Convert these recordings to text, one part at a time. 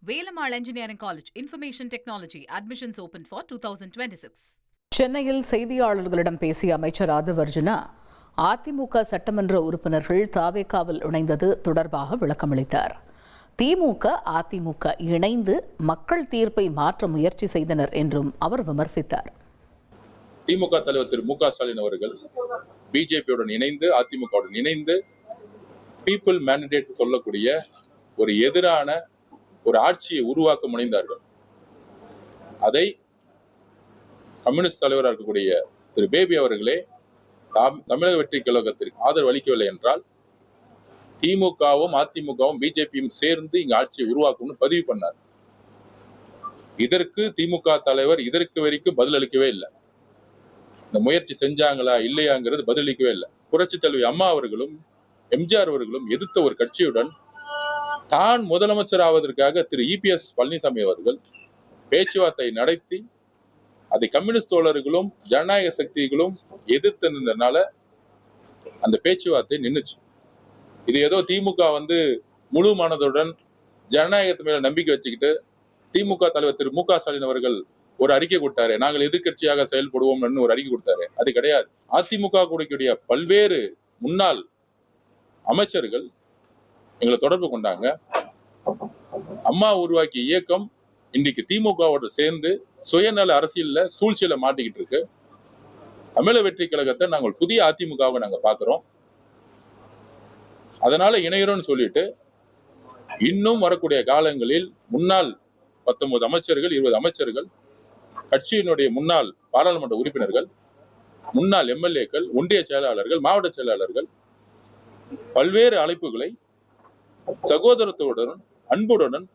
Velammal Engineering College, Information Technology, admissions open for 2026. சென்னையில் செய்தியாளர்களிடம் பேசிய அமைச்சர் ஆதவ் அர்ஜுனா, அதிமுக சட்டமன்ற உறுப்பினர்கள் தாவேகாவில் இணைந்தது தொடர்பாக விளக்கமளித்தார். திமுக, அதிமுக இணைந்து மக்கள் தீர்ப்பை மாற்ற முயற்சி செய்தனர் என்றும் அவர் விமர்சித்தார். திமுக தலைவர் திரு மு க ஸ்டாலின் அவர்கள் பிஜேபியுடன் இணைந்து, அதிமுகவுடன் இணைந்து பீப்புள் மேண்டேட் சொல்லக்கூடிய ஒரு எதிரான ஒரு ஆட்சியை உருவாக்க முனைந்தார்கள். அதை கம்யூனிஸ்ட் தலைவராக இருக்கக்கூடிய திரு பேபி அவர்களே தமிழக வெற்றி கழகத்திற்கு ஆதரவு அளிக்கவில்லை என்றால் திமுகவும் அதிமுகவும் பிஜேபியும் சேர்ந்து இங்கு ஆட்சியை உருவாக்கும்னு பதிவு பண்ணார். இதற்கு திமுக தலைவர் இதற்கு வரைக்கும் பதில் அளிக்கவே இல்லை. இந்த முயற்சி செஞ்சாங்களா இல்லையாங்கிறது பதிலளிக்கவே இல்லை. புரட்சி தலைவி அம்மா அவர்களும் எம்ஜிஆர் அவர்களும் எதிர்த்த ஒரு கட்சியுடன் தான் முதலமைச்சர் ஆவதற்காக திரு இபிஎஸ் பழனிசாமி அவர்கள் பேச்சுவார்த்தை நடத்தி அதை கம்யூனிஸ்ட் தோழர்களும் ஜனநாயக சக்திகளும் எதிர்த்ததுனால அந்த பேச்சுவார்த்தை நின்றுச்சு. இது ஏதோ திமுக முழு மனதுடன் ஜனநாயகத்து மேல நம்பிக்கை வச்சுக்கிட்டு திமுக தலைவர் திரு மு க ஸ்டாலின் அவர்கள் ஒரு அறிக்கை கொடுத்தாரு, நாங்கள் எதிர்கட்சியாக செயல்படுவோம் ஒரு அறிக்கை கொடுத்தாரு. அது கிடையாது. அதிமுக கூடிய பல்வேறு முன்னாள் அமைச்சர்கள் எங்களை தொடர்பு கொண்டாங்க. அம்மா உருவாக்கிய இயக்கம் இன்றைக்கு திமுகவோட சேர்ந்து சுயநல அரசியல்ல சூழ்ச்சியில மாட்டிக்கிட்டு இருக்கு. தமிழக வெற்றி கழகத்தை நாங்கள் புதிய அதிமுகவை நாங்க பாக்குறோம். அதனால இணையறோம்னு சொல்லிட்டு இன்னும் வரக்கூடிய காலங்களில் முன்னாள் 19 அமைச்சர்கள், 20 அமைச்சர்கள், கட்சியினுடைய முன்னாள் பாராளுமன்ற உறுப்பினர்கள், முன்னாள் எம்எல்ஏக்கள், ஒன்றிய செயலாளர்கள், மாவட்ட செயலாளர்கள் பல்வேறு அழைப்புகளை சகோதரத்துடன் அன்புடன்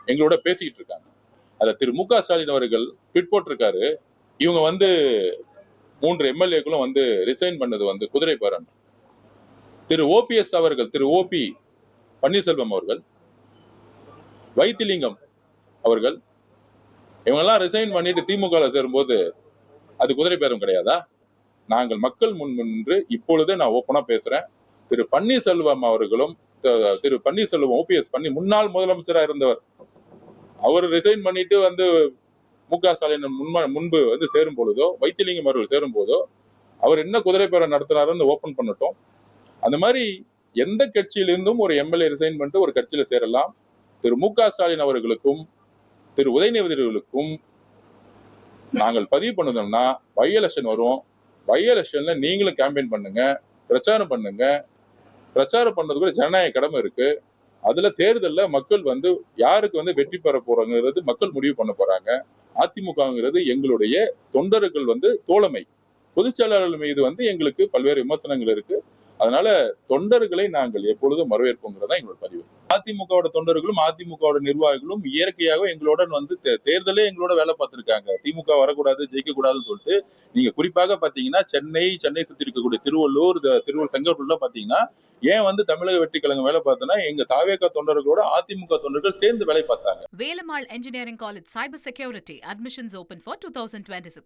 எங்களோட பேசிக்கிட்டு இருக்காங்க. அதுல திரு மு க ஸ்டாலின் அவர்கள் ட்வீட் போட்டிருக்காரு, இவங்க 3 எம்எல்ஏக்களும் ரிசைன் பண்ணது குதிரை பேரன். திரு ஓபிஎஸ் அவர்கள், திரு ஓபி பன்னீர்செல்வம் அவர்கள், வைத்திலிங்கம் அவர்கள் இவங்கெல்லாம் ரிசைன் பண்ணிட்டு திமுக சேரும்போது அது குதிரை பேரம் கிடையாதா? நாங்கள் மக்கள் முன் நின்று இப்பொழுதே நான் ஓப்பனா பேசுறேன். திரு பன்னீர்செல்வம் அவர்களும் திரு பன்னீர்செல்வம் ஓபிஎஸ் முன்னாள் முதலமைச்சராக இருந்தவர், அவர் ரிசைன் பண்ணிட்டு மு க ஸ்டாலின் முன்பு சேரும் பொழுதோ, வைத்திலிங்கம் அவர்கள் சேரும் போதோ அவர் என்ன குதிரை பேரம் நடத்தினாருன்னு ஓபன் பண்ணட்டும். அந்த மாதிரி எந்த கட்சியிலிருந்தும் ஒரு எம்எல்ஏ ரிசைன் பண்ணிட்டு ஒரு கட்சியில சேரலாம். திரு மு க ஸ்டாலின் அவர்களுக்கும் திரு உதயநிதி அவர்களுக்கும் நாங்கள் பதிவு பண்ணணும்னா பை எலெக்ஷன் வரும். பை எலெக்ஷன்ல நீங்களும் கேம்பெயின் பண்ணுங்க, பிரச்சாரம் பண்ணுங்க. பிரச்சாரம் பண்றதுக்கு கூட ஜனநாயக கடமை இருக்கு. அதுல தேர்தல்ல மக்கள் யாருக்கு வெற்றி பெற போறாங்கிறது மக்கள் முடிவு பண்ண போறாங்க. அதிமுகங்கிறது எங்களுடைய தொண்டர்கள் தோழமை. பொதுச் செயலாளர்கள் மீது எங்களுக்கு பல்வேறு விமர்சனங்கள் இருக்கு. அதனால தொண்டர்களை நாங்கள் எப்பொழுதும் வரவேற்போங்கிறதா எங்களோட பதிவு. அதிமுகவோட தொண்டர்களும் அதிமுகவோட நிர்வாகிகளும் இயற்கையாக எங்களுடன் தேர்தலே எங்களோட வேலை பார்த்திருக்காங்க. திமுக வரக்கூடாது, ஜெயிக்க கூடாதுன்னு சொல்லிட்டு நீங்க குறிப்பாக பாத்தீங்கன்னா சென்னை சுத்தி இருக்கக்கூடிய திருவள்ளூர் செங்கல்பட்டுல பாத்தீங்கன்னா ஏன் தமிழக வெற்றி கழகம் வேலை பார்த்தோன்னா எங்க தாவேக தொண்டர்களோட அதிமுக தொண்டர்கள் சேர்ந்து வேலை பார்த்தாங்க. Velammal Engineering College, Cyber Security, admissions open for 2026.